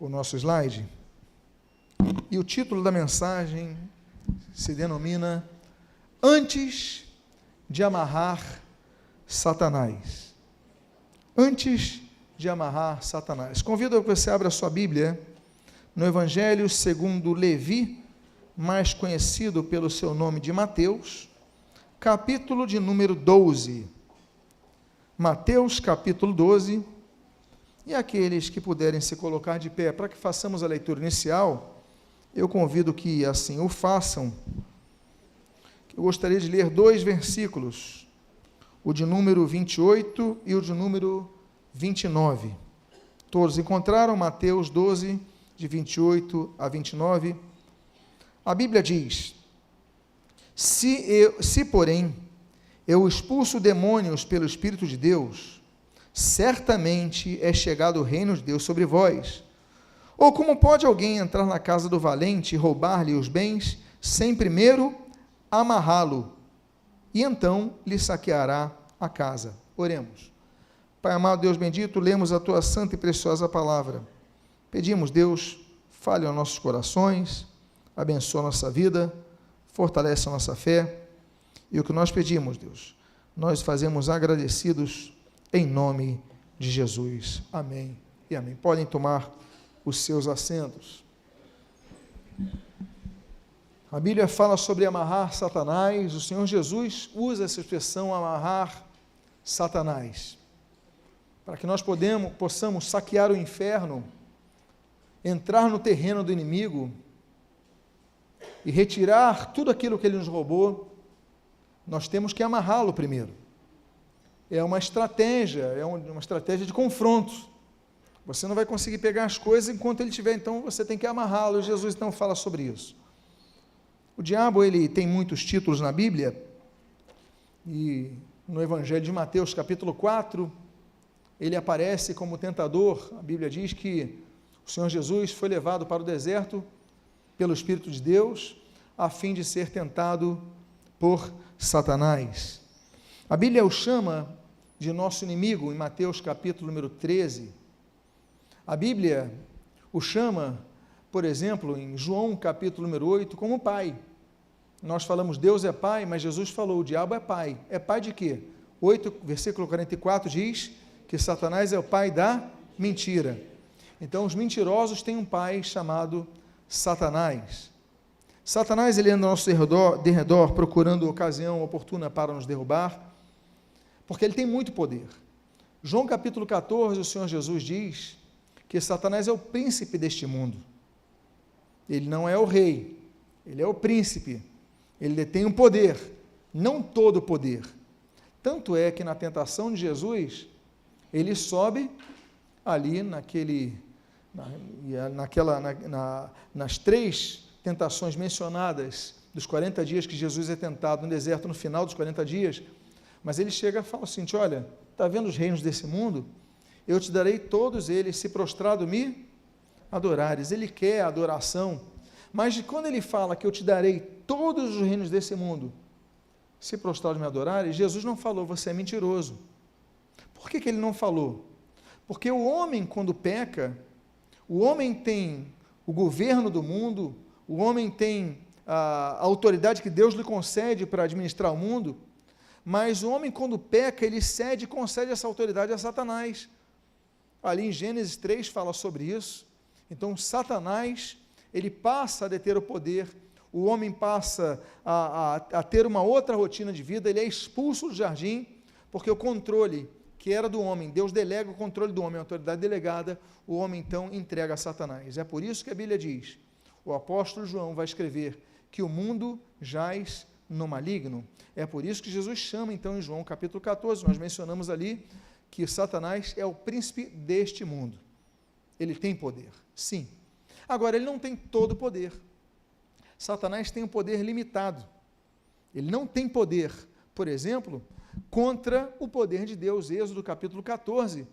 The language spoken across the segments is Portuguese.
o nosso slide. E o título da mensagem se denomina Antes de amarrar Satanás. Antes de amarrar Satanás. Convido a que você abra a sua Bíblia no Evangelho segundo Levi, mais conhecido pelo seu nome de Mateus, capítulo de número 12. Mateus, capítulo 12. E aqueles que puderem se colocar de pé para que façamos a leitura inicial, eu convido que assim o façam. Eu gostaria de ler dois versículos, o de número 28 e o de número 29. Todos encontraram Mateus 12, de 28 a 29. A Bíblia diz: Se porém, eu expulso demônios pelo Espírito de Deus, certamente é chegado o reino de Deus sobre vós. Ou como pode alguém entrar na casa do valente e roubar-lhe os bens, sem primeiro amarrá-lo, e então lhe saqueará a casa? Oremos. Pai amado, Deus bendito, lemos a tua santa e preciosa palavra. Pedimos, Deus, fale aos nossos corações, abençoa a nossa vida, fortalece a nossa fé, e o que nós pedimos, Deus, nós fazemos agradecidos em nome de Jesus. Amém e amém. Podem tomar os seus assentos. A Bíblia fala sobre amarrar Satanás. O Senhor Jesus usa essa expressão, amarrar Satanás, para que nós possamos saquear o inferno, entrar no terreno do inimigo e retirar tudo aquilo que ele nos roubou. Nós temos que amarrá-lo primeiro. É uma estratégia de confronto. Você não vai conseguir pegar as coisas enquanto ele estiver, então você tem que amarrá-lo. Jesus então fala sobre isso. O diabo, ele tem muitos títulos na Bíblia, e no Evangelho de Mateus, capítulo 4, ele aparece como tentador. A Bíblia diz que o Senhor Jesus foi levado para o deserto pelo Espírito de Deus, a fim de ser tentado por Satanás. A Bíblia o chama de nosso inimigo, em Mateus capítulo número 13. A Bíblia o chama, por exemplo, em João capítulo número 8, como pai. Nós falamos Deus é pai, mas Jesus falou, o diabo é pai. É pai de quê? 8, versículo 44 diz que Satanás é o pai da mentira. Então, os mentirosos têm um pai chamado Satanás. Satanás, ele anda ao nosso derredor, procurando ocasião oportuna para nos derrubar, porque ele tem muito poder. João capítulo 14, o Senhor Jesus diz que Satanás é o príncipe deste mundo. Ele não é o rei, ele é o príncipe. Ele detém um poder, não todo o poder. Tanto é que na tentação de Jesus, ele sobe ali nas três tentações mencionadas, dos 40 dias que Jesus é tentado no deserto, no final dos 40 dias, mas ele chega e fala assim, olha, está vendo os reinos desse mundo? Eu te darei todos eles, se prostrado me adorares. Ele quer a adoração, mas quando ele fala que eu te darei todos os reinos desse mundo, se prostrado me adorares, Jesus não falou, você é mentiroso. Por que ele não falou? Porque o homem, quando peca, o homem tem o governo do mundo, o homem tem a autoridade que Deus lhe concede para administrar o mundo, mas o homem, quando peca, ele cede e concede essa autoridade a Satanás. Ali em Gênesis 3 fala sobre isso. Então, Satanás, ele passa a deter o poder, o homem passa a ter uma outra rotina de vida, ele é expulso do jardim, porque o controle que era do homem, Deus delega o controle do homem, a autoridade delegada, o homem então entrega a Satanás. É por isso que a Bíblia diz, o apóstolo João vai escrever que o mundo jaz no maligno. É por isso que Jesus chama então em João capítulo 14, nós mencionamos ali que Satanás é o príncipe deste mundo. Ele tem poder, sim. Agora, ele não tem todo o poder. Satanás tem um poder limitado. Ele não tem poder, por exemplo, contra o poder de Deus. Êxodo capítulo 14,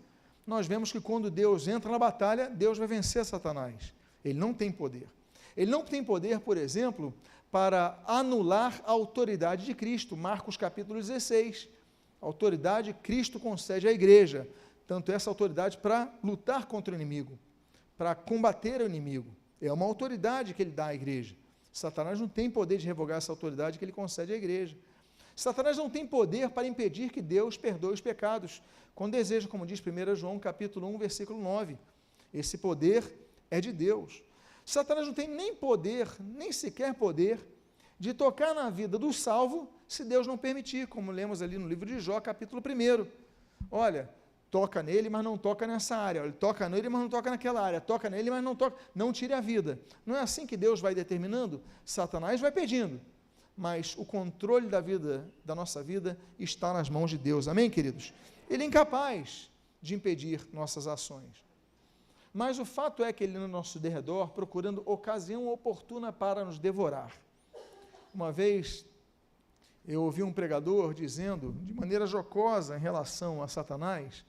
nós vemos que quando Deus entra na batalha, Deus vai vencer Satanás. Ele não tem poder. Ele não tem poder, por exemplo, para anular a autoridade de Cristo. Marcos capítulo 16. A autoridade Cristo concede à igreja, tanto essa autoridade para lutar contra o inimigo. para combater o inimigo. É uma autoridade que ele dá à igreja. Satanás não tem poder de revogar essa autoridade que ele concede à igreja. Satanás não tem poder para impedir que Deus perdoe os pecados, quando deseja, como diz 1 João capítulo 1, versículo 9. Esse poder é de Deus. Satanás não tem nem poder, nem sequer poder, de tocar na vida do salvo, se Deus não permitir, como lemos ali no livro de Jó, capítulo 1. Olha, toca nele, mas não toca nessa área. Olha, toca nele, mas não toca naquela área. Toca nele, mas não toca. Não tire a vida. Não é assim que Deus vai determinando? Satanás vai pedindo. Mas o controle da vida, da nossa vida, está nas mãos de Deus. Amém, queridos? Ele é incapaz de impedir nossas ações. Mas o fato é que ele no nosso derredor, procurando ocasião oportuna para nos devorar. Uma vez, eu ouvi um pregador dizendo, de maneira jocosa em relação a Satanás,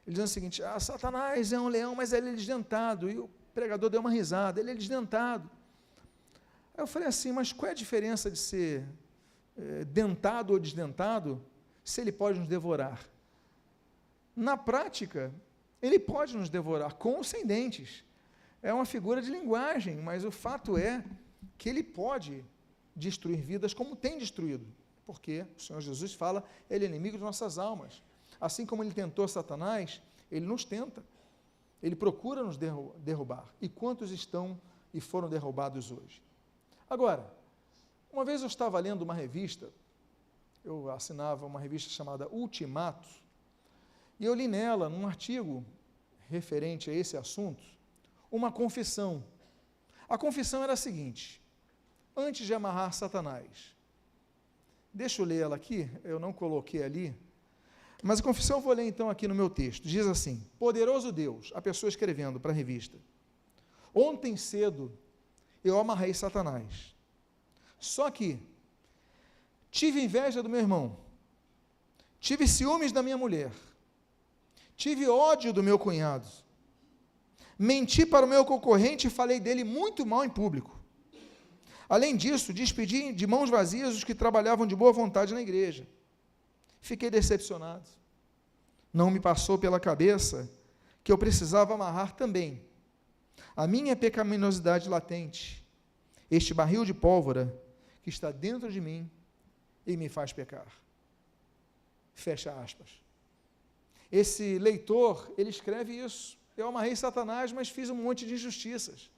ele dizendo o seguinte: Satanás é um leão, mas ele é desdentado. E o pregador deu uma risada: ele é desdentado. Aí eu falei assim: mas qual é a diferença de ser dentado ou desdentado, se ele pode nos devorar? Na prática, ele pode nos devorar, com ou sem dentes. É uma figura de linguagem, mas o fato é que ele pode destruir vidas como tem destruído, porque o Senhor Jesus fala, ele é inimigo de nossas almas. Assim como ele tentou Satanás, ele nos tenta, ele procura nos derrubar. E quantos estão e foram derrubados hoje? Agora, uma vez eu estava lendo uma revista, eu assinava uma revista chamada Ultimato, e eu li nela, num artigo referente a esse assunto, uma confissão. A confissão era a seguinte: antes de amarrar Satanás, deixa eu ler ela aqui, eu não coloquei ali, mas a confissão eu vou ler então aqui no meu texto. Diz assim: poderoso Deus, a pessoa escrevendo para a revista, ontem cedo eu amarrei Satanás, só que tive inveja do meu irmão, tive ciúmes da minha mulher, tive ódio do meu cunhado, menti para o meu concorrente e falei dele muito mal em público. Além disso, despedi de mãos vazias os que trabalhavam de boa vontade na igreja. Fiquei decepcionado. Não me passou pela cabeça que eu precisava amarrar também a minha pecaminosidade latente, este barril de pólvora que está dentro de mim e me faz pecar. Fecha aspas. Esse leitor, ele escreve isso: eu amarrei Satanás, mas fiz um monte de injustiças.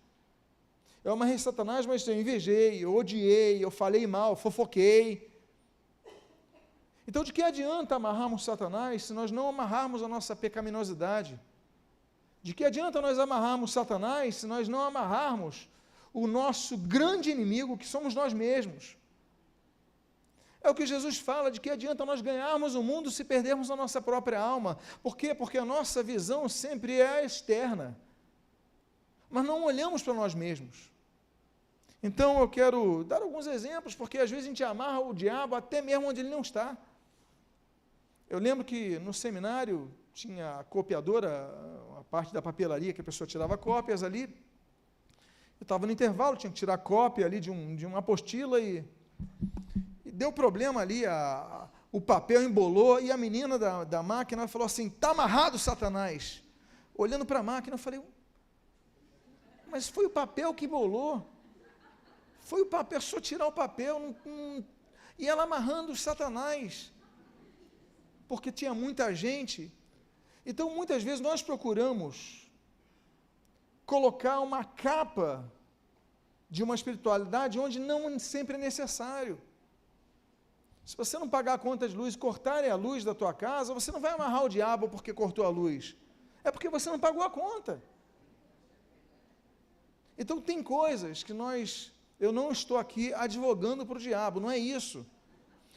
Eu amarrei Satanás, mas eu invejei, eu odiei, eu falei mal, fofoquei. Então, de que adianta amarrarmos Satanás se nós não amarrarmos a nossa pecaminosidade? De que adianta nós amarrarmos Satanás se nós não amarrarmos o nosso grande inimigo, que somos nós mesmos? É o que Jesus fala: de que adianta nós ganharmos o mundo se perdermos a nossa própria alma? Por quê? Porque a nossa visão sempre é a externa, mas não olhamos para nós mesmos. Então eu quero dar alguns exemplos, porque às vezes a gente amarra o diabo até mesmo onde ele não está. Eu lembro que no seminário tinha a copiadora, a parte da papelaria que a pessoa tirava cópias ali. Eu estava no intervalo, tinha que tirar cópia ali de uma apostila e deu problema ali, o papel embolou e a menina da máquina falou assim: está amarrado, Satanás. Olhando para a máquina, eu falei: mas foi o papel que embolou. Foi o papel, só tirar o papel. E ela amarrando Satanás, porque tinha muita gente. Então, muitas vezes, nós procuramos colocar uma capa de uma espiritualidade onde não sempre é necessário. Se você não pagar a conta de luz e cortarem a luz da tua casa, você não vai amarrar o diabo porque cortou a luz. É porque você não pagou a conta. Então, tem coisas que eu não estou aqui advogando para o diabo, não é isso.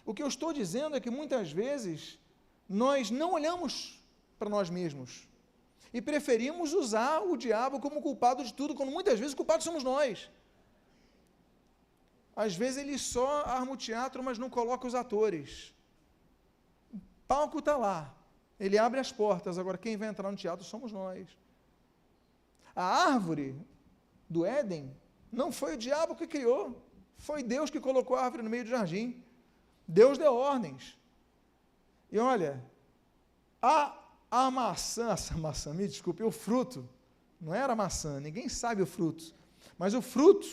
O que eu estou dizendo é que muitas vezes nós não olhamos para nós mesmos e preferimos usar o diabo como culpado de tudo, quando muitas vezes o culpado somos nós. Às vezes ele só arma o teatro, mas não coloca os atores. O palco está lá, ele abre as portas, agora quem vai entrar no teatro somos nós. A árvore do Éden não foi o diabo que criou, foi Deus que colocou a árvore no meio do jardim. Deus deu ordens. E olha, a maçã, me desculpe, o fruto não era a maçã, ninguém sabe o fruto. Mas o fruto,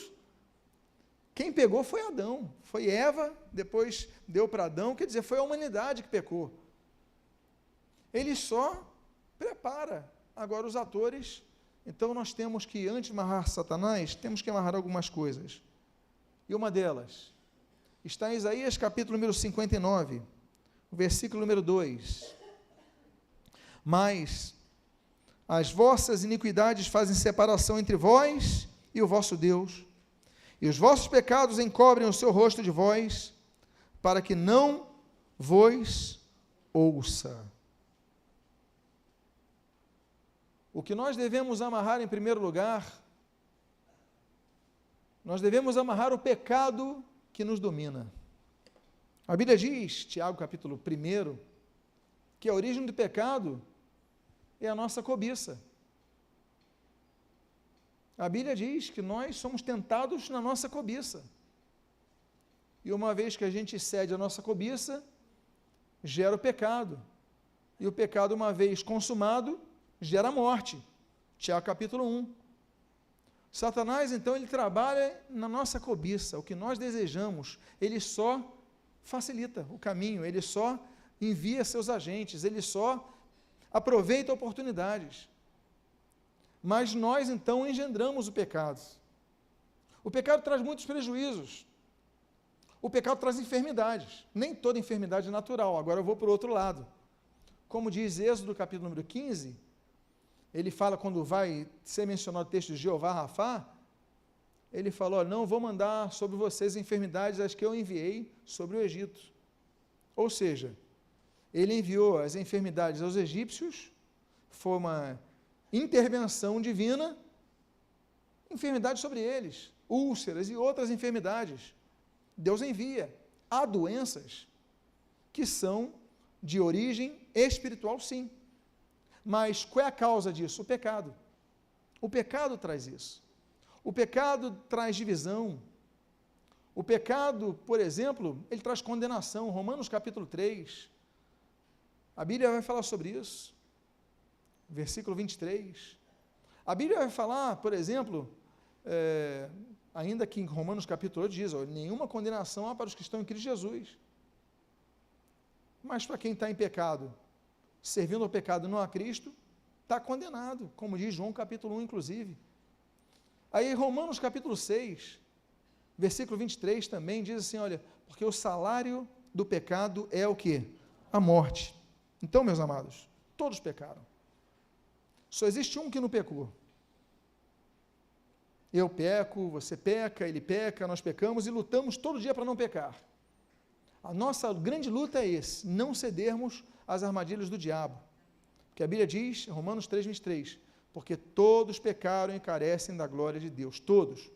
quem pegou foi Adão, foi Eva, depois deu para Adão, quer dizer, foi a humanidade que pecou. Ele só prepara. Agora os atores, então nós temos que, antes de amarrar Satanás, temos que amarrar algumas coisas. E uma delas está em Isaías capítulo número 59, versículo número 2. Mas as vossas iniquidades fazem separação entre vós e o vosso Deus, e os vossos pecados encobrem o seu rosto de vós, para que não vos ouça. O que nós devemos amarrar em primeiro lugar, nós devemos amarrar o pecado que nos domina. A Bíblia diz, Tiago capítulo 1, que a origem do pecado é a nossa cobiça. A Bíblia diz que nós somos tentados na nossa cobiça. E uma vez que a gente cede a nossa cobiça, gera o pecado. E o pecado, uma vez consumado, gera a morte. Tiago capítulo 1. Satanás, então, ele trabalha na nossa cobiça. O que nós desejamos, ele só facilita o caminho, ele só envia seus agentes, ele só aproveita oportunidades. Mas nós, então, engendramos o pecado. O pecado traz muitos prejuízos. O pecado traz enfermidades. Nem toda enfermidade é natural. Agora eu vou para o outro lado. Como diz Êxodo, capítulo número 15, ele fala, quando vai ser mencionado o texto de Jeová Rafá, ele falou, não vou mandar sobre vocês enfermidades as que eu enviei sobre o Egito. Ou seja, ele enviou as enfermidades aos egípcios, foi uma intervenção divina, enfermidades sobre eles, úlceras e outras enfermidades. Deus envia. Há doenças que são de origem espiritual, sim. Mas qual é a causa disso? O pecado. O pecado traz isso. O pecado traz divisão. O pecado, por exemplo, ele traz condenação. Romanos capítulo 3. A Bíblia vai falar sobre isso. Versículo 23. A Bíblia vai falar, por exemplo, ainda que em Romanos capítulo 8 diz, nenhuma condenação há para os que estão em Cristo Jesus. Mas para quem está em pecado, servindo ao pecado não a Cristo, está condenado, como diz João capítulo 1, inclusive. Aí Romanos capítulo 6, versículo 23 também diz assim, olha, porque o salário do pecado é o quê? A morte. Então, meus amados, todos pecaram. Só existe um que não pecou. Eu peco, você peca, ele peca, nós pecamos e lutamos todo dia para não pecar. A nossa grande luta é esse, não cedermos às armadilhas do diabo. Porque a Bíblia diz, Romanos 3, 23, porque todos pecaram e carecem da glória de Deus, todos.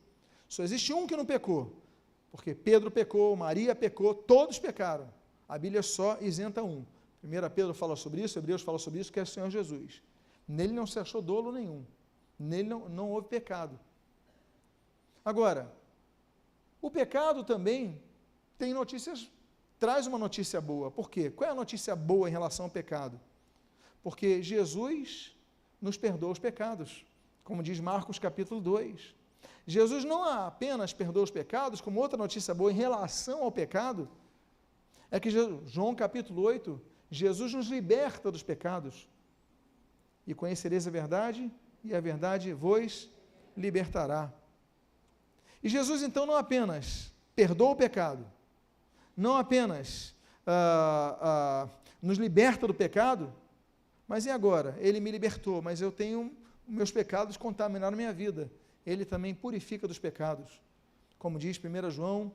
Só existe um que não pecou, porque Pedro pecou, Maria pecou, todos pecaram. A Bíblia só isenta um. 1 Pedro fala sobre isso, Hebreus fala sobre isso, que é o Senhor Jesus. Nele não se achou dolo nenhum, nele não houve pecado. Agora, o pecado também tem notícias, traz uma notícia boa. Por quê? Qual é a notícia boa em relação ao pecado? Porque Jesus nos perdoa os pecados, como diz Marcos capítulo 2. Jesus não apenas perdoa os pecados, como outra notícia boa em relação ao pecado, é que João capítulo 8, Jesus nos liberta dos pecados. E conhecereis a verdade, e a verdade vos libertará. E Jesus, então, não apenas perdoa o pecado, não apenas nos liberta do pecado, mas e agora? Ele me libertou, mas eu tenho, meus pecados contaminaram minha vida. Ele também purifica dos pecados. Como diz 1 João,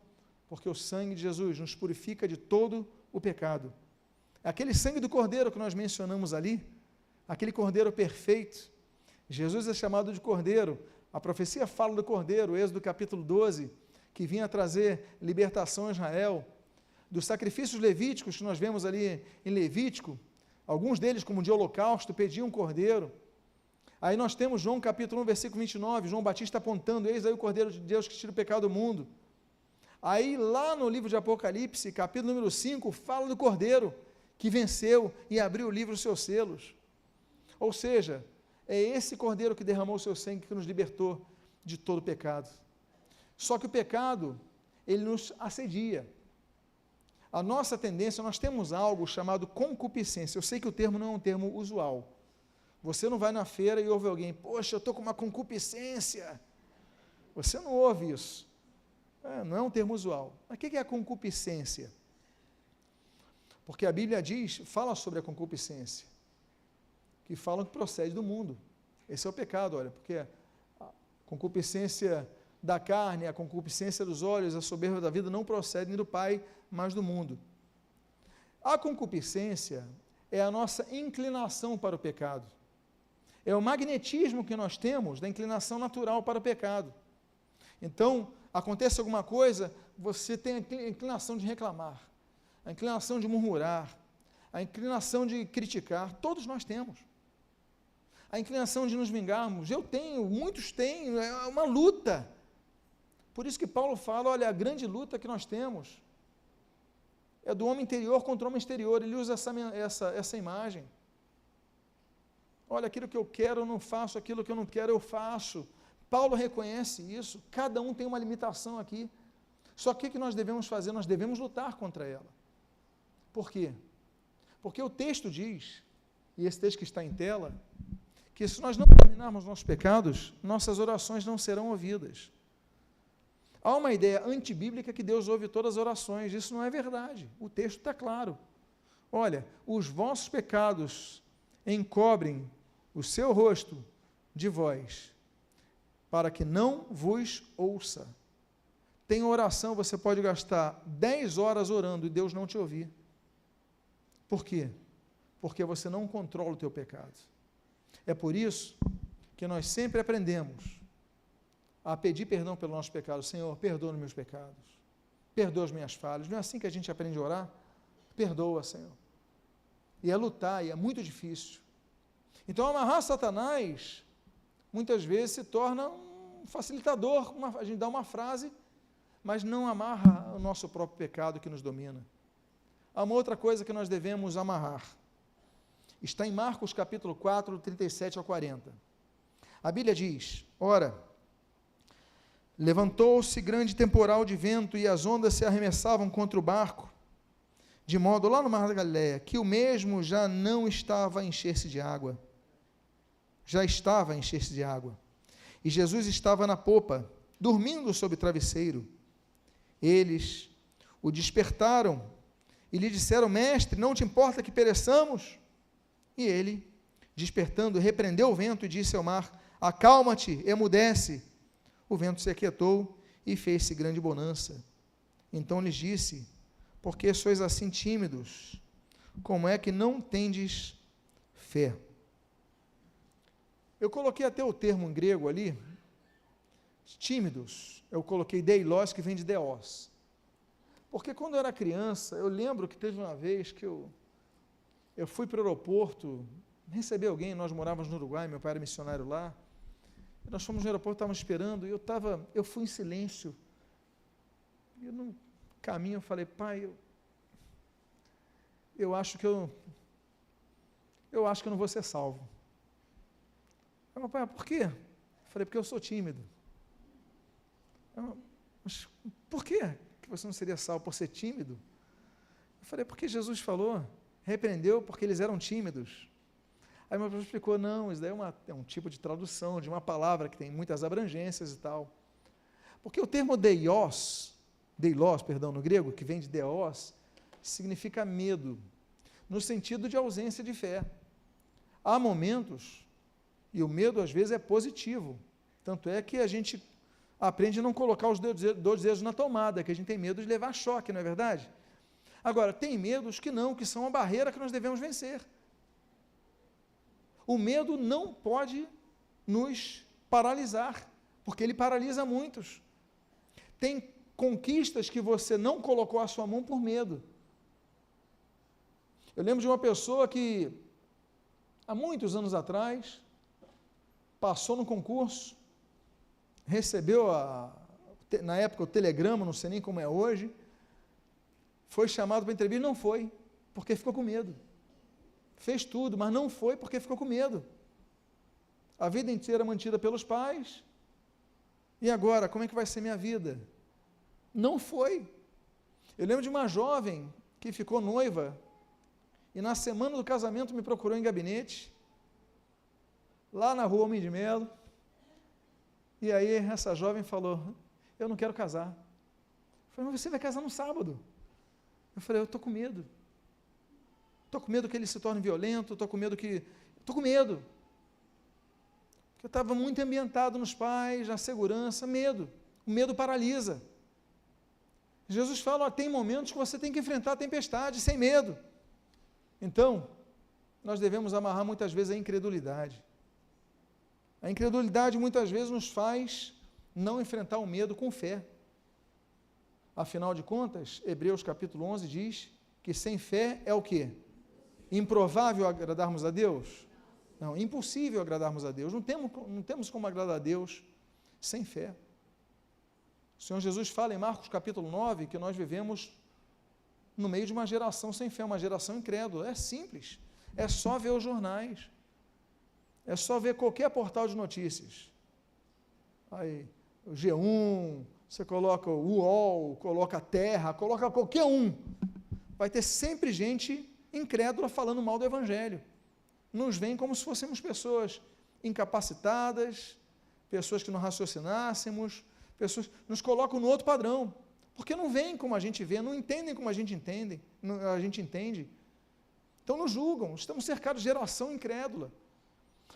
porque o sangue de Jesus nos purifica de todo o pecado. Aquele sangue do Cordeiro que nós mencionamos ali, aquele Cordeiro perfeito, Jesus é chamado de Cordeiro. A profecia fala do Cordeiro, Êxodo capítulo 12, que vinha trazer libertação a Israel, dos sacrifícios levíticos que nós vemos ali em Levítico, alguns deles, como de holocausto, pediam um Cordeiro. Aí nós temos João capítulo 1, versículo 29, João Batista apontando, eis aí o Cordeiro de Deus que tira o pecado do mundo. Aí lá no livro de Apocalipse, capítulo número 5, fala do Cordeiro, que venceu e abriu o livro dos seus selos. Ou seja, É esse Cordeiro que derramou o seu sangue que nos libertou de todo pecado. Só que o pecado, ele nos assedia. A nossa tendência, nós temos algo chamado concupiscência. Eu sei que o termo não é um termo usual. Você não vai na feira e ouve alguém, poxa, eu estou com uma concupiscência. Você não ouve isso. Não é um termo usual. Mas o que é a concupiscência? Porque a Bíblia fala sobre a concupiscência, que falam que procede do mundo. Esse é o pecado, olha, porque a concupiscência da carne, a concupiscência dos olhos, a soberba da vida não procedem do Pai, mas do mundo. A concupiscência é a nossa inclinação para o pecado. É o magnetismo que nós temos da inclinação natural para o pecado. Então, acontece alguma coisa, você tem a inclinação de reclamar, a inclinação de murmurar, a inclinação de criticar, todos nós temos. A inclinação de nos vingarmos, eu tenho, muitos têm, é uma luta. Por isso que Paulo fala, olha, a grande luta que nós temos é do homem interior contra o homem exterior, ele usa essa imagem. Olha, aquilo que eu quero eu não faço, aquilo que eu não quero eu faço. Paulo reconhece isso, cada um tem uma limitação aqui. Só que o que nós devemos fazer? Nós devemos lutar contra ela. Por quê? Porque o texto diz, e esse texto que está em tela, que se nós não dominarmos nossos pecados, nossas orações não serão ouvidas. Há uma ideia antibíblica que Deus ouve todas as orações, isso não é verdade, o texto está claro. Olha, os vossos pecados encobrem o seu rosto de vós, para que não vos ouça. Tem oração, você pode gastar 10 horas orando e Deus não te ouvir. Por quê? Porque você não controla o teu pecado. É por isso que nós sempre aprendemos a pedir perdão pelo nosso pecado. Senhor, perdoa os meus pecados, perdoa as minhas falhas. Não é assim que a gente aprende a orar? Perdoa, Senhor. E é lutar, e é muito difícil. Então, amarrar Satanás, muitas vezes se torna um facilitador, a gente dá uma frase, mas não amarra o nosso próprio pecado que nos domina. Há uma outra coisa que nós devemos amarrar. Está em Marcos capítulo 4, 37 ao 40. A Bíblia diz, ora, levantou-se grande temporal de vento e as ondas se arremessavam contra o barco, de modo, lá no mar da Galileia, que o mesmo já não estava a encher-se de água. Já estava a encher-se de água. E Jesus estava na popa, dormindo sob o travesseiro. Eles o despertaram e lhe disseram, mestre, não te importa que pereçamos? E ele, despertando, repreendeu o vento e disse ao mar, acalma-te, emudece. O vento se aquietou e fez-se grande bonança. Então lhes disse, por que sois assim tímidos? Como é que não tendes fé? Eu coloquei até o termo em grego ali, tímidos, eu coloquei deilos, que vem de deos. Porque quando eu era criança, eu lembro que teve uma vez que eu fui para o aeroporto, receber alguém, nós morávamos no Uruguai, meu pai era missionário lá, nós fomos no aeroporto, estávamos esperando, e eu fui em silêncio, e no caminho eu falei, pai, eu acho que eu não vou ser salvo. Eu falei, pai, por quê? Eu falei, porque eu sou tímido. Mas por quê que você não seria salvo por ser tímido? Eu falei, porque Jesus falou, repreendeu porque eles eram tímidos. Aí meu professor explicou, não, isso daí é um tipo de tradução de uma palavra que tem muitas abrangências e tal. Porque o termo deilos, no grego, que vem de deos, significa medo, no sentido de ausência de fé. Há momentos, e o medo às vezes é positivo, tanto é que a gente aprende a não colocar os dois dedos na tomada, que a gente tem medo de levar choque, não é verdade? Agora, tem medos que não, que são a barreira que nós devemos vencer. O medo não pode nos paralisar, porque ele paralisa muitos. Tem conquistas que você não colocou a sua mão por medo. Eu lembro de uma pessoa que, há muitos anos atrás, passou no concurso, recebeu, na época, o telegrama, não sei nem como é hoje, foi chamado para entrevista, não foi, porque ficou com medo. Fez tudo, mas não foi porque ficou com medo. a vida inteira mantida pelos pais, e agora, como é que vai ser minha vida? Não foi. Eu lembro de uma jovem que ficou noiva, e na semana do casamento me procurou em gabinete, lá na rua Homem de Melo, e aí essa jovem falou, eu não quero casar. Eu falei, mas você vai casar no sábado. Eu falei, eu estou com medo. Estou com medo que ele se torne violento, estou com medo. Porque eu estava muito ambientado nos pais, na segurança, medo. O medo paralisa. Jesus fala, tem momentos que você tem que enfrentar a tempestade sem medo. Então, nós devemos amarrar muitas vezes a incredulidade. A incredulidade muitas vezes nos faz não enfrentar o medo com fé. Afinal de contas, Hebreus capítulo 11 diz que sem fé é o quê? Improvável agradarmos a Deus? Não, impossível agradarmos a Deus. Não temos como agradar a Deus sem fé. O Senhor Jesus fala em Marcos capítulo 9 que nós vivemos no meio de uma geração sem fé, uma geração incrédula. É simples, é só ver os jornais, é só ver qualquer portal de notícias. Aí, o G1, você coloca o UOL, coloca a Terra, coloca qualquer um. Vai ter sempre gente incrédula falando mal do Evangelho. Nos veem como se fôssemos pessoas incapacitadas, pessoas que não raciocinássemos, pessoas nos colocam no outro padrão, porque não veem como a gente vê, não entendem como a gente entende. Então nos julgam, estamos cercados de geração incrédula.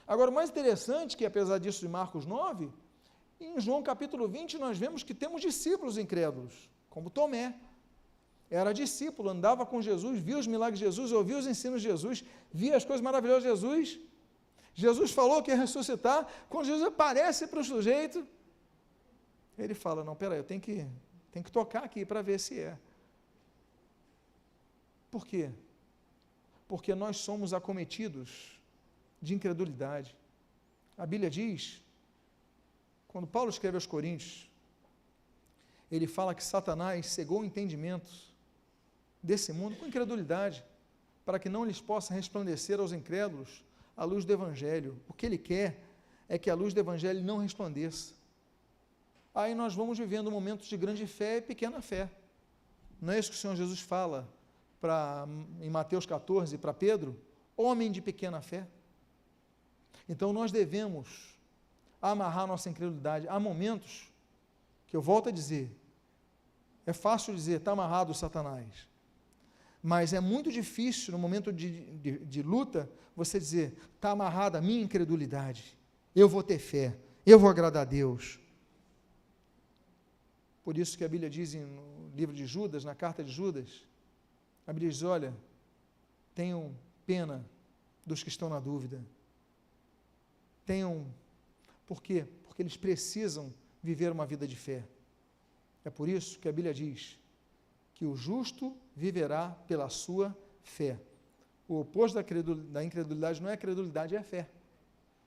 Agora, o mais interessante, que apesar disso de Marcos 9, em João capítulo 20, nós vemos que temos discípulos incrédulos, como Tomé. Era discípulo, andava com Jesus, via os milagres de Jesus, ouvia os ensinos de Jesus, via as coisas maravilhosas de Jesus. Jesus falou que ia ressuscitar. Quando Jesus aparece para o sujeito, ele fala, não, peraí, eu tenho que tocar aqui para ver se é. Por quê? Porque nós somos acometidos de incredulidade. A Bíblia diz, quando Paulo escreve aos Coríntios, ele fala que Satanás cegou o entendimento desse mundo com incredulidade, para que não lhes possa resplandecer aos incrédulos a luz do Evangelho. O que ele quer é que a luz do Evangelho não resplandeça. Aí nós vamos vivendo momentos de grande fé e pequena fé. Não é isso que o Senhor Jesus fala em Mateus 14 para Pedro? Homem de pequena fé. Então nós devemos amarrar nossa incredulidade. Há momentos que eu volto a dizer, é fácil dizer, está amarrado o Satanás, mas é muito difícil no momento de luta, você dizer, está amarrada a minha incredulidade, eu vou ter fé, eu vou agradar a Deus. Por isso que a Bíblia diz no livro de Judas, na carta de Judas, a Bíblia diz, olha, tenham pena dos que estão na dúvida, por quê? Porque eles precisam viver uma vida de fé. É por isso que a Bíblia diz que o justo viverá pela sua fé. O oposto da incredulidade não é a credulidade, é a fé,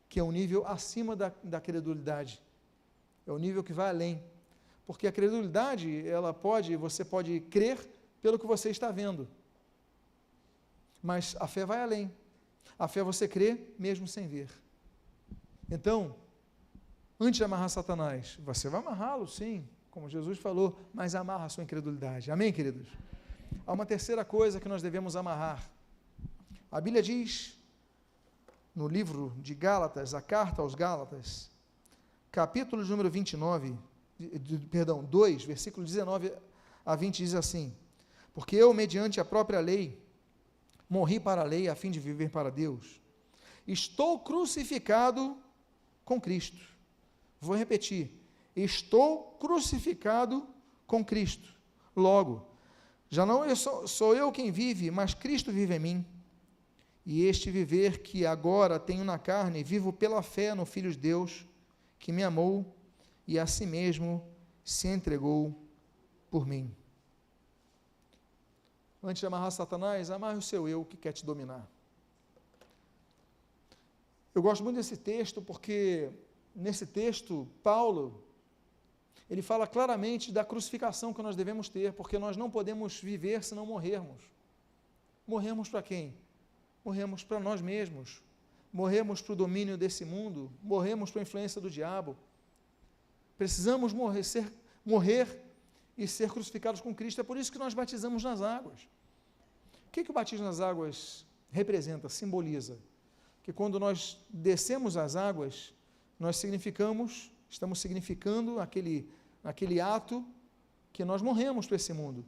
que é um nível acima da credulidade, é o nível que vai além, porque a credulidade, você pode crer pelo que você está vendo, mas a fé vai além, a fé você crê mesmo sem ver. Então, antes de amarrar Satanás, você vai amarrá-lo, sim, como Jesus falou, mas amarra a sua incredulidade. Amém, queridos? Há uma terceira coisa que nós devemos amarrar. A Bíblia diz, no livro de Gálatas, a carta aos Gálatas, capítulo número 2, versículo 19 a 20, diz assim, porque eu, mediante a própria lei, morri para a lei a fim de viver para Deus. Estou crucificado com Cristo. Vou repetir. Estou crucificado com Cristo. Logo, já não sou eu quem vive, mas Cristo vive em mim. E este viver que agora tenho na carne, vivo pela fé no Filho de Deus, que me amou e a si mesmo se entregou por mim. Antes de amarrar Satanás, amarre o seu eu que quer te dominar. Eu gosto muito desse texto porque nesse texto, Paulo, ele fala claramente da crucificação que nós devemos ter, porque nós não podemos viver se não morrermos. Morremos para quem? Morremos para nós mesmos, morremos para o domínio desse mundo, morremos para a influência do diabo. Precisamos morrer e ser crucificados com Cristo. É por isso que nós batizamos nas águas. O que o batismo nas águas representa, simboliza? Que quando nós descemos as águas, nós estamos significando aquele ato que nós morremos para esse mundo.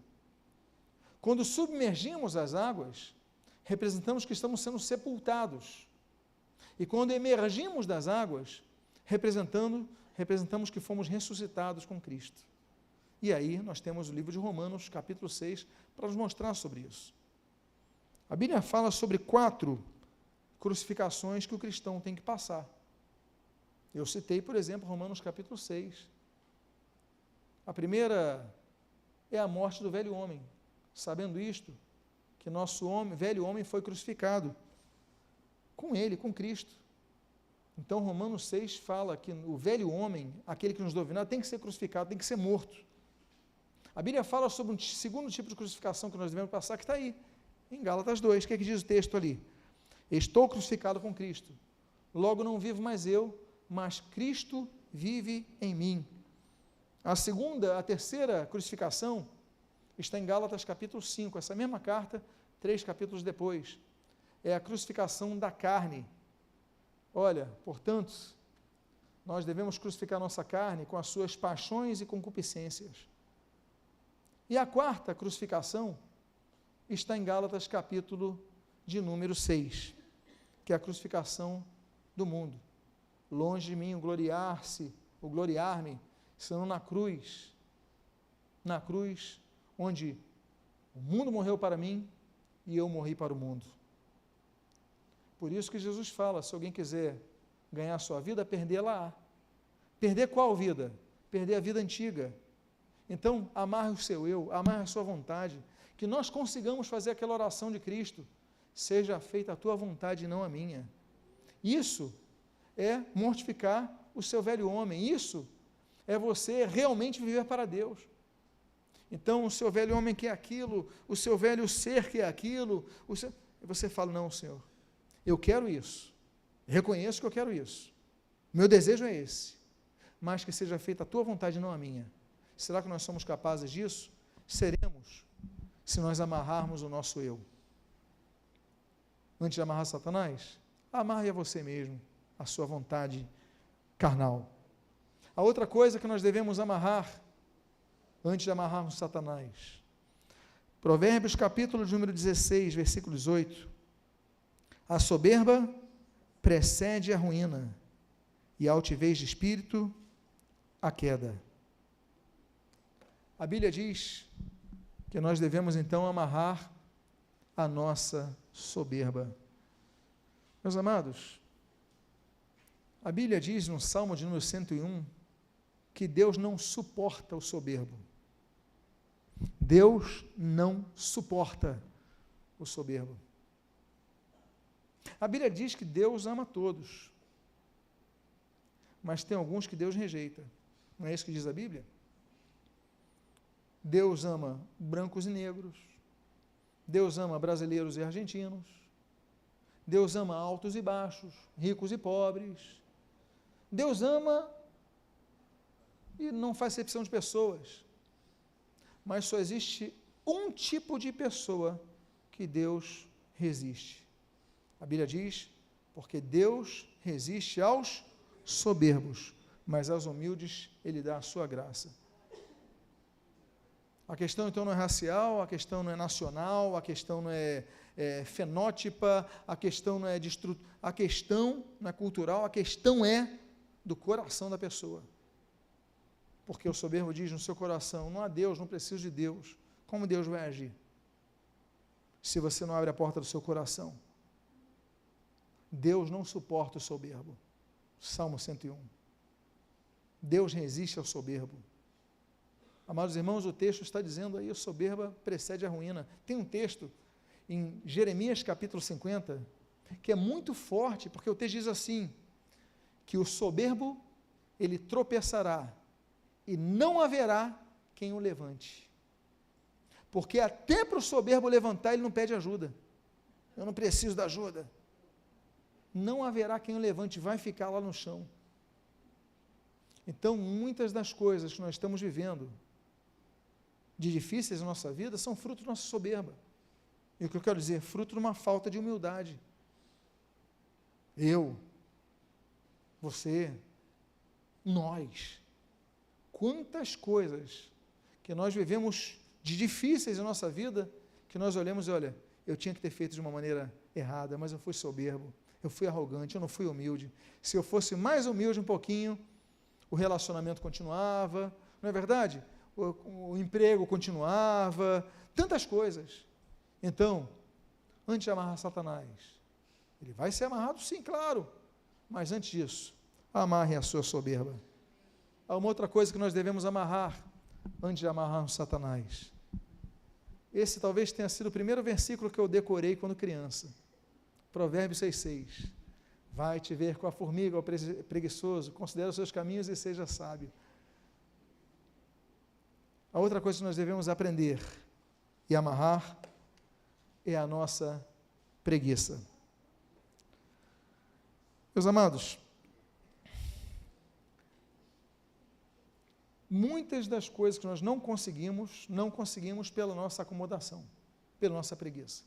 Quando submergimos as águas, representamos que estamos sendo sepultados. E quando emergimos das águas, representamos que fomos ressuscitados com Cristo. E aí nós temos o livro de Romanos, capítulo 6, para nos mostrar sobre isso. A Bíblia fala sobre 4 crucificações que o cristão tem que passar. Eu citei, por exemplo, Romanos capítulo 6. A primeira é a morte do velho homem. Sabendo isto, que nosso velho homem foi crucificado com ele, com Cristo. Então, Romanos 6 fala que o velho homem, aquele que nos dominar, tem que ser crucificado, tem que ser morto. A Bíblia fala sobre um segundo tipo de crucificação que nós devemos passar, que está aí, em Gálatas 2. O que é que diz o texto ali? Estou crucificado com Cristo, logo não vivo mais eu, mas Cristo vive em mim. A terceira crucificação está em Gálatas capítulo 5, essa mesma carta, 3 capítulos depois. É a crucificação da carne. Olha, portanto, nós devemos crucificar nossa carne com as suas paixões e concupiscências. E a quarta crucificação está em Gálatas capítulo de número 6, que é a crucificação do mundo. Longe de mim o gloriar-me, senão na cruz, onde o mundo morreu para mim e eu morri para o mundo. Por isso que Jesus fala, se alguém quiser ganhar a sua vida, perdê-la-á. Perder qual vida? Perder a vida antiga. Então, amarre o seu eu, amarre a sua vontade, que nós consigamos fazer aquela oração de Cristo, seja feita a tua vontade e não a minha. Isso é mortificar o seu velho homem, isso é você realmente viver para Deus. Então, o seu velho homem quer aquilo, o seu velho ser quer aquilo, você fala, não, Senhor, eu quero isso, reconheço que eu quero isso, meu desejo é esse, mas que seja feita a tua vontade e não a minha. Será que nós somos capazes disso? Seremos, se nós amarrarmos o nosso eu. Antes de amarrar Satanás, amarre a você mesmo, a sua vontade carnal. A outra coisa que nós devemos amarrar, antes de amarrarmos Satanás, Provérbios capítulo de número 16, versículo 18, a soberba precede a ruína, e a altivez de espírito, a queda. A Bíblia diz que nós devemos então amarrar a nossa soberba. Meus amados, a Bíblia diz no Salmo de número 101, que Deus não suporta o soberbo. Deus não suporta o soberbo. A Bíblia diz que Deus ama todos, mas tem alguns que Deus rejeita. Não é isso que diz a Bíblia? Deus ama brancos e negros, Deus ama brasileiros e argentinos, Deus ama altos e baixos, ricos e pobres, Deus ama e não faz acepção de pessoas, mas só existe um tipo de pessoa que Deus resiste. A Bíblia diz, porque Deus resiste aos soberbos, mas aos humildes Ele dá a sua graça. A questão então não é racial, a questão não é nacional, a questão não é fenótipa, a questão não é a questão não é cultural, a questão é do coração da pessoa. Porque o soberbo diz no seu coração, não há Deus, não preciso de Deus. Como Deus vai agir? Se você não abre a porta do seu coração. Deus não suporta o soberbo. Salmo 101. Deus resiste ao soberbo. Amados irmãos, o texto está dizendo aí, a soberba precede a ruína. Tem um texto em Jeremias capítulo 50, que é muito forte, porque o texto diz assim, que o soberbo, ele tropeçará, e não haverá quem o levante. Porque até para o soberbo levantar, ele não pede ajuda. Eu não preciso da ajuda. não haverá quem o levante, vai ficar lá no chão. Então, muitas das coisas que nós estamos vivendo, de difíceis na nossa vida, são fruto da nossa soberba. E o que eu quero dizer? Fruto de uma falta de humildade. Eu, você, nós, quantas coisas que nós vivemos de difíceis na nossa vida, que nós olhamos e olha, eu tinha que ter feito de uma maneira errada, mas eu fui soberbo, eu fui arrogante, eu não fui humilde. Se eu fosse mais humilde um pouquinho, o relacionamento continuava, não é verdade? O emprego continuava, tantas coisas. Então, antes de amarrar Satanás, ele vai ser amarrado sim, claro, mas antes disso, amarre a sua soberba. Há uma outra coisa que nós devemos amarrar, antes de amarrarmos Satanás. Esse talvez tenha sido o primeiro versículo que eu decorei quando criança. Provérbios 6,6. Vai te ver com a formiga, ó preguiçoso, considera os seus caminhos e seja sábio. A outra coisa que nós devemos aprender e amarrar é a nossa preguiça. Meus amados, muitas das coisas que nós não conseguimos pela nossa acomodação, pela nossa preguiça.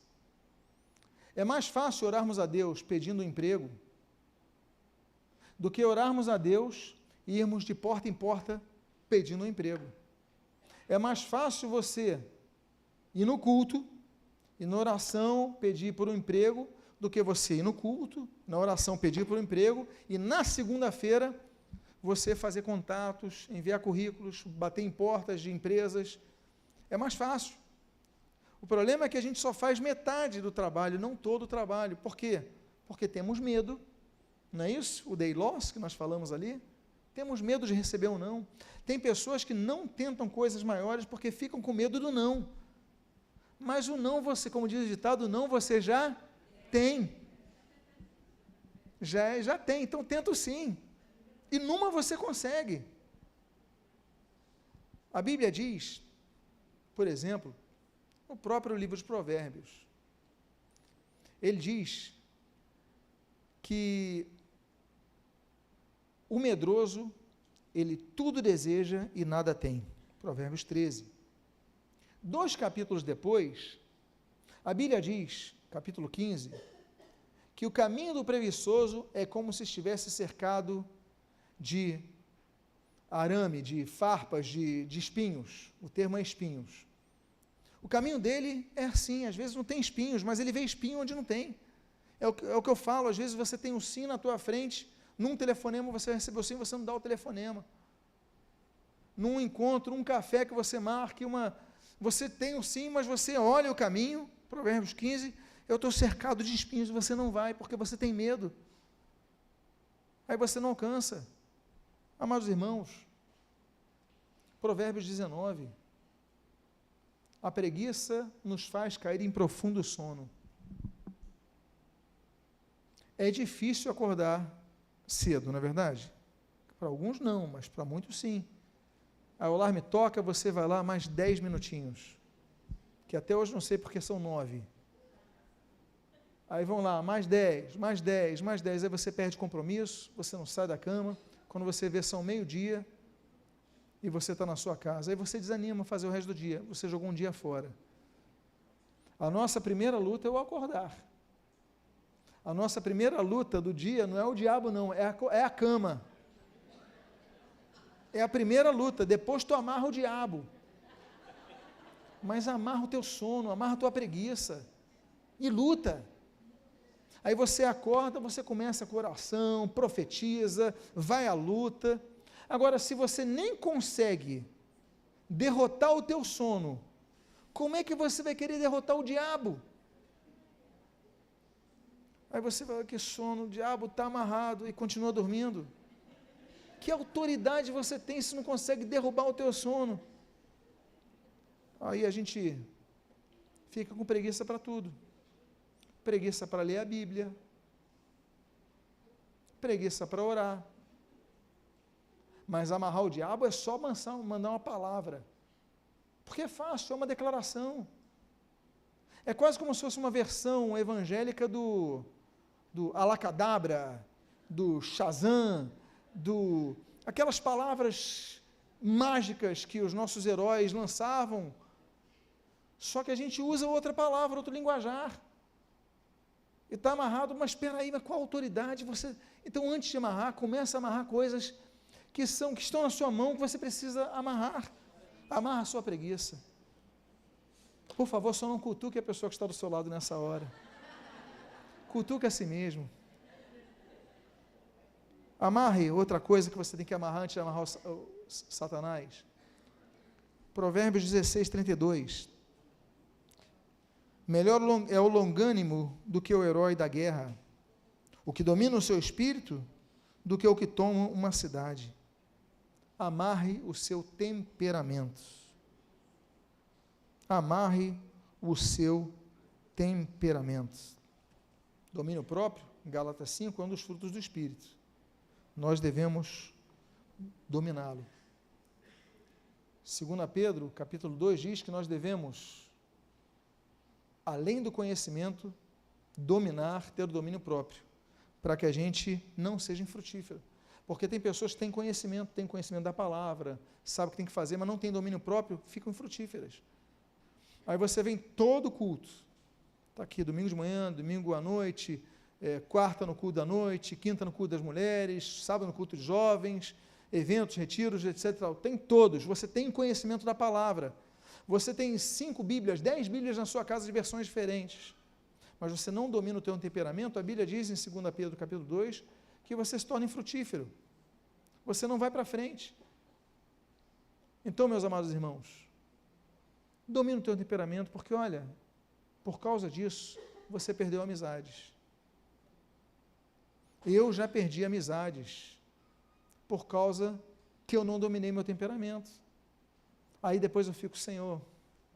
É mais fácil orarmos a Deus pedindo um emprego do que orarmos a Deus e irmos de porta em porta pedindo um emprego. É mais fácil você ir no culto e na oração pedir por um emprego do que você ir no culto, na oração pedir por um emprego e na segunda-feira você fazer contatos, enviar currículos, bater em portas de empresas. É mais fácil. O problema é que a gente só faz metade do trabalho, não todo o trabalho. Por quê? Porque temos medo, não é isso? O day loss que nós falamos ali. Temos medo de receber um não. Tem pessoas que não tentam coisas maiores porque ficam com medo do não. Mas o não você, como diz o ditado, o não você já tem. Já tem, então tenta sim. E numa você consegue. A Bíblia diz, por exemplo, no próprio livro de Provérbios, ele diz que o medroso, ele tudo deseja e nada tem. Provérbios 13. 2 capítulos depois, a Bíblia diz, capítulo 15, que o caminho do preguiçoso é como se estivesse cercado de arame, de farpas, de espinhos. O termo é espinhos. O caminho dele é assim, às vezes não tem espinhos, mas ele vê espinho onde não tem. É o que eu falo, às vezes você tem um sim na tua frente, num telefonema você recebeu sim, você não dá o telefonema. Num encontro, um café que você marque, você tem o sim, mas você olha o caminho, Provérbios 15, eu estou cercado de espinhos, você não vai, porque você tem medo. Aí você não alcança. Amados irmãos, Provérbios 19, a preguiça nos faz cair em profundo sono. É difícil acordar cedo, não é verdade? Para alguns não, mas para muitos sim. Aí o alarme toca, você vai lá mais 10 minutinhos, que até hoje não sei porque são 9. Aí vão lá, mais 10, mais 10, mais 10, aí você perde compromisso, você não sai da cama, quando você vê são meio-dia, e você está na sua casa, aí você desanima a fazer o resto do dia, você jogou um dia fora. A nossa primeira luta é o acordar. A nossa primeira luta do dia não é o diabo não, é a cama. É a primeira luta, depois tu amarra o diabo. Mas amarra o teu sono, amarra a tua preguiça, e luta. Aí você acorda, você começa com oração, profetiza, vai à luta. Agora, se você nem consegue derrotar o teu sono, como é que você vai querer derrotar o diabo? Aí você vai, que sono, o diabo está amarrado e continua dormindo. Que autoridade você tem se não consegue derrubar o teu sono? Aí a gente fica com preguiça para tudo. Preguiça para ler a Bíblia, preguiça para orar. Mas amarrar o diabo é só mandar uma palavra, porque é fácil, é uma declaração. É quase como se fosse uma versão evangélica do do alacadabra, do Shazam, aquelas palavras mágicas que os nossos heróis lançavam, só que a gente usa outra palavra, outro linguajar, e está amarrado, mas espera aí, mas qual autoridade você... Então, antes de amarrar, começa a amarrar coisas que estão na sua mão, que você precisa amarrar. Amarra a sua preguiça. Por favor, só não cutuque a pessoa que está do seu lado nessa hora. Cutuque a si mesmo. Amarre outra coisa que você tem que amarrar antes de amarrar o Satanás. Provérbios 16, 32. Melhor é o longânimo do que o herói da guerra, o que domina o seu espírito do que o que toma uma cidade. Amarre o seu temperamento. Amarre o seu temperamento. Domínio próprio, Gálatas 5, é um dos frutos do Espírito. Nós devemos dominá-lo. 2 Pedro, capítulo 2, diz que nós devemos, além do conhecimento, dominar, ter o domínio próprio, para que a gente não seja infrutífero. Porque tem pessoas que têm conhecimento da palavra, sabe o que tem que fazer, mas não tem domínio próprio, ficam infrutíferas. Aí você vem todo culto, está aqui domingo de manhã, domingo à noite, quarta no culto da noite, quinta no culto das mulheres, sábado no culto de jovens, eventos, retiros, etc. Tem todos, você tem conhecimento da palavra, você tem 5 Bíblias, 10 Bíblias na sua casa de versões diferentes, mas você não domina o teu temperamento. A Bíblia diz em 2 Pedro capítulo 2, que você se torna infrutífero, você não vai para frente. Então, meus amados irmãos, domina o teu temperamento, porque olha, por causa disso, você perdeu amizades. Eu já perdi amizades, por causa que eu não dominei meu temperamento. Aí depois eu fico, Senhor,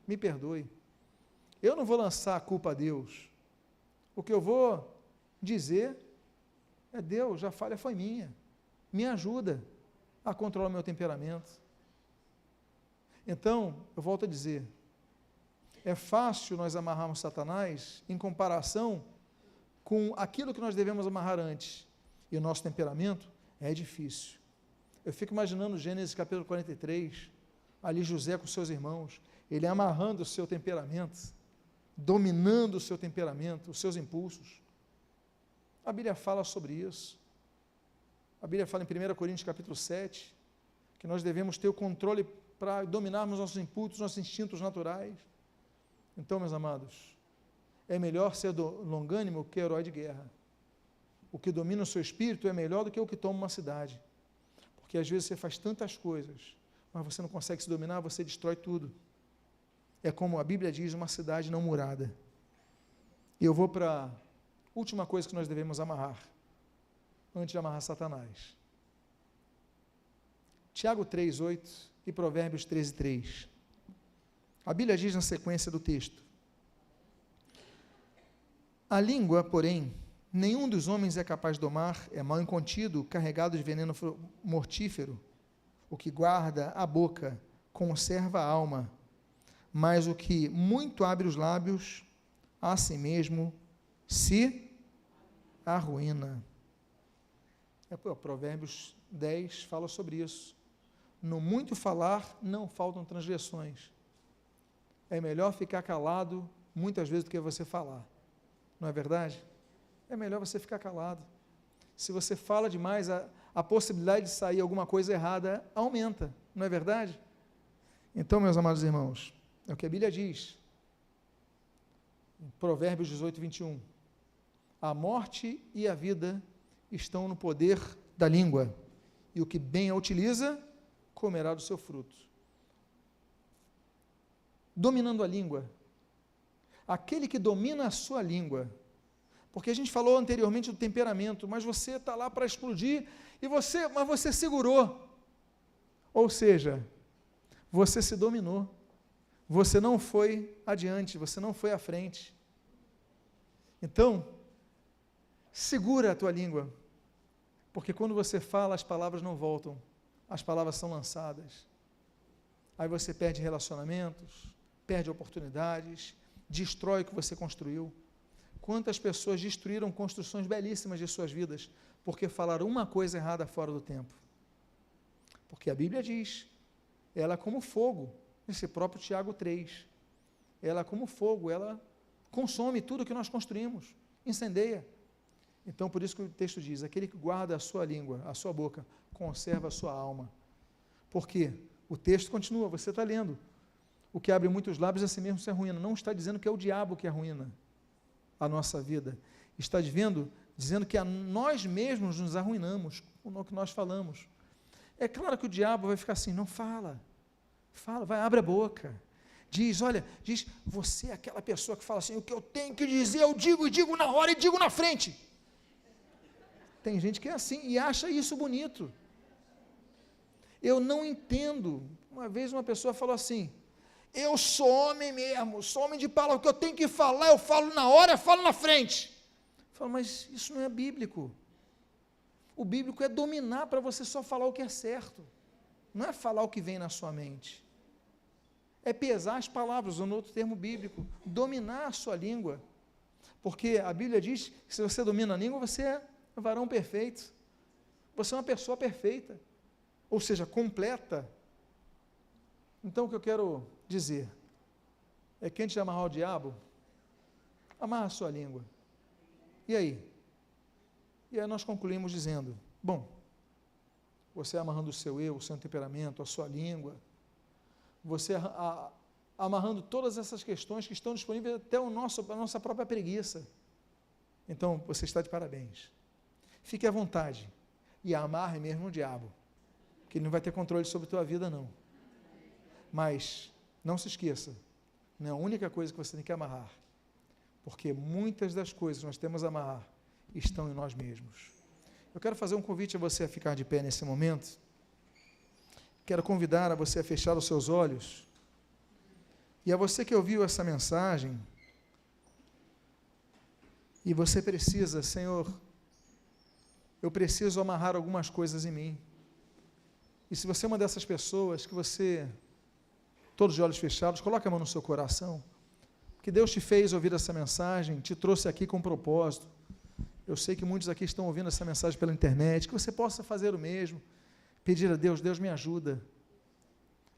me perdoe. Eu não vou lançar a culpa a Deus. O que eu vou dizer é: Deus, a falha foi minha. Me ajuda a controlar meu temperamento. Então, eu volto a dizer, é fácil nós amarrarmos Satanás em comparação com aquilo que nós devemos amarrar antes. E o nosso temperamento é difícil. Eu fico imaginando Gênesis capítulo 43, ali José com seus irmãos, ele amarrando o seu temperamento, dominando o seu temperamento, os seus impulsos. A Bíblia fala sobre isso. A Bíblia fala em 1 Coríntios capítulo 7, que nós devemos ter o controle para dominarmos nossos impulsos, nossos instintos naturais. Então, meus amados, é melhor ser longânimo que herói de guerra. O que domina o seu espírito é melhor do que o que toma uma cidade. Porque às vezes você faz tantas coisas, mas você não consegue se dominar, você destrói tudo. É como a Bíblia diz, uma cidade não murada. E eu vou para a última coisa que nós devemos amarrar, antes de amarrar Satanás. Tiago 3:8 e Provérbios 13:3. A Bíblia diz na sequência do texto: a língua, porém, nenhum dos homens é capaz de domar, é mal incontido, carregado de veneno mortífero. O que guarda a boca conserva a alma, mas o que muito abre os lábios, a si mesmo se arruína. Provérbios 10 fala sobre isso. No muito falar não faltam transgressões. É melhor ficar calado muitas vezes do que você falar. Não é verdade? É melhor você ficar calado. Se você fala demais, a possibilidade de sair alguma coisa errada aumenta. Não é verdade? Então, meus amados irmãos, é o que a Bíblia diz. Em Provérbios 18:21. A morte e a vida estão no poder da língua, e o que bem a utiliza, comerá do seu fruto. Dominando a língua, aquele que domina a sua língua, porque a gente falou anteriormente do temperamento, mas você está lá para explodir, mas você segurou, ou seja, você se dominou, você não foi adiante, você não foi à frente. Então, segura a tua língua, porque quando você fala, as palavras não voltam, as palavras são lançadas. Aí você perde relacionamentos, perde oportunidades, destrói o que você construiu. quantas pessoas destruíram construções belíssimas de suas vidas, porque falaram uma coisa errada fora do tempo. Porque a Bíblia diz, ela é como fogo, esse próprio Tiago 3, ela é como fogo, ela consome tudo que nós construímos, incendeia. Então, por isso que o texto diz, aquele que guarda a sua língua, a sua boca, conserva a sua alma. Por quê? O texto continua, você está lendo, o que abre muitos lábios a si mesmo se arruína, não está dizendo que é o diabo que arruína a nossa vida, está dizendo que a nós mesmos nos arruinamos com o que nós falamos. É claro que o diabo vai ficar assim, não fala, vai, abre a boca, diz, você é aquela pessoa que fala assim, o que eu tenho que dizer, eu digo, e digo na hora, e digo na frente. Tem gente que é assim, e acha isso bonito. Eu não entendo, uma vez uma pessoa falou assim, eu sou homem mesmo, sou homem de palavra, o que eu tenho que falar, eu falo na hora, eu falo na frente. Eu falo, mas isso não é bíblico. O bíblico é dominar para você só falar o que é certo, não é falar o que vem na sua mente, é pesar as palavras, usando outro termo bíblico, dominar a sua língua, porque a Bíblia diz que se você domina a língua, você é um varão perfeito, você é uma pessoa perfeita, ou seja, completa. Então o que eu quero dizer, é que antes de amarrar o diabo, amarra a sua língua, e aí? E aí nós concluímos dizendo, bom, você amarrando o seu eu, o seu temperamento, a sua língua, você amarrando todas essas questões que estão disponíveis até a nossa própria preguiça, então você está de parabéns, fique à vontade, e amarre mesmo o diabo, que ele não vai ter controle sobre a tua vida não, mas não se esqueça, não é a única coisa que você tem que amarrar, porque muitas das coisas que nós temos a amarrar, estão em nós mesmos. Eu quero fazer um convite a você a ficar de pé nesse momento, quero convidar a você a fechar os seus olhos, e a você que ouviu essa mensagem, e você precisa, Senhor, eu preciso amarrar algumas coisas em mim, e se você é uma dessas pessoas, que você, todos de olhos fechados, coloque a mão no seu coração, que Deus te fez ouvir essa mensagem, te trouxe aqui com um propósito, eu sei que muitos aqui estão ouvindo essa mensagem pela internet, que você possa fazer o mesmo, pedir a Deus, Deus me ajuda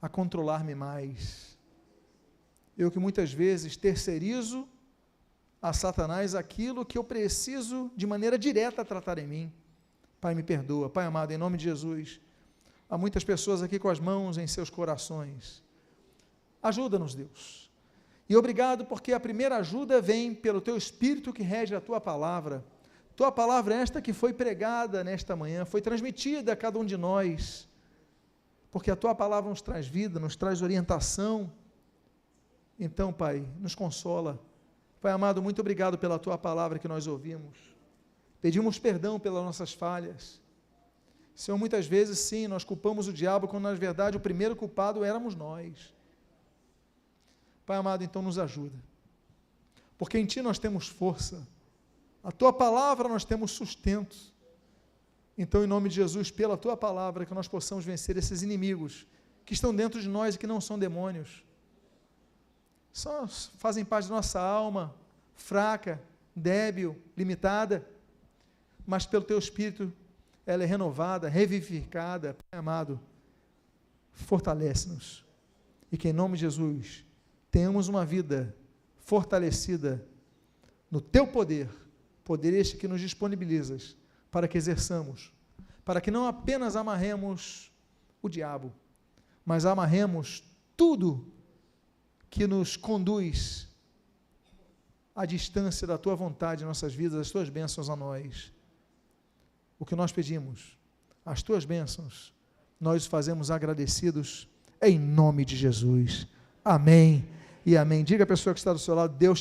a controlar-me mais. Eu que muitas vezes terceirizo a Satanás aquilo que eu preciso de maneira direta tratar em mim. Pai, me perdoa. Pai amado, em nome de Jesus, há muitas pessoas aqui com as mãos em seus corações. Ajuda-nos, Deus. E obrigado porque a primeira ajuda vem pelo Teu Espírito que rege a Tua palavra. Tua palavra é esta que foi pregada nesta manhã, foi transmitida a cada um de nós, porque a Tua palavra nos traz vida, nos traz orientação. Então, Pai, nos consola. Pai amado, muito obrigado pela Tua palavra que nós ouvimos. Pedimos perdão pelas nossas falhas. Senhor, muitas vezes, sim, nós culpamos o diabo, quando na verdade o primeiro culpado éramos nós. Pai amado, então nos ajuda, porque em Ti nós temos força, a Tua palavra nós temos sustento. Então, em nome de Jesus, pela Tua palavra, que nós possamos vencer esses inimigos que estão dentro de nós e que não são demônios, só fazem parte da nossa alma, fraca, débil, limitada, mas pelo Teu Espírito, ela é renovada, revivificada. Pai amado, fortalece-nos, e que em nome de Jesus, tenhamos uma vida fortalecida no Teu poder, poder este que nos disponibilizas, para que exerçamos, para que não apenas amarremos o diabo, mas amarremos tudo que nos conduz à distância da Tua vontade em nossas vidas, as Tuas bênçãos a nós. O que nós pedimos, as Tuas bênçãos, nós os fazemos agradecidos, em nome de Jesus. Amém e amém. Diga à pessoa que está do seu lado, Deus